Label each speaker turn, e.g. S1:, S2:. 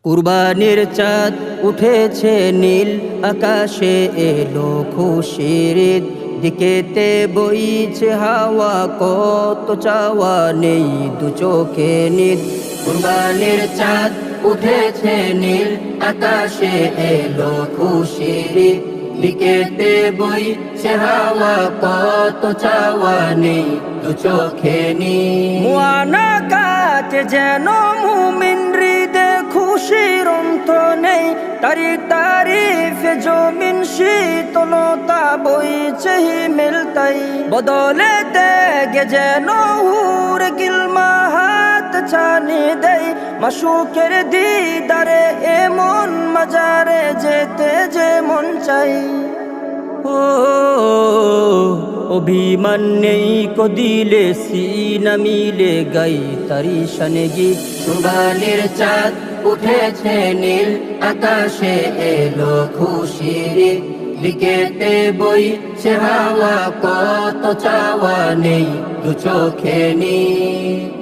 S1: কুরবানির চাঁদ উঠেছে নীল আকাশে এলো খুশির ঈদ দিকেতে বইছে হাওয়া কত চাওয়া নেই দু চোখে নিদ কুরবানির চাঁদ উঠেছে নীল আকাশে এলো খুশির ঈদ দিকেতে বইছে হাওয়া কত চাওয়া নেই দু চোখে নিদ মুআনা কাটে যেন মুমিন হৃদে খুশির অন্ত নেই তারি তারিফে জমিন শীতলতা বইছে হিমেল তাই বদলে দেগে যেন হুর গিলমা হাত ছানি দেয় মাশুকের দিদারে এমন মাজারে যেতে যে মন চাই অভিমান নেই কদিলে সিনা মিলে গাই তারি শানে গীত কুরবানির চাঁদ উঠেছে নীল আকাশে এলো খুশির ঈদ দিকেতে বইছে হাওয়া কত চাওয়া নেই দু চোখে নিদ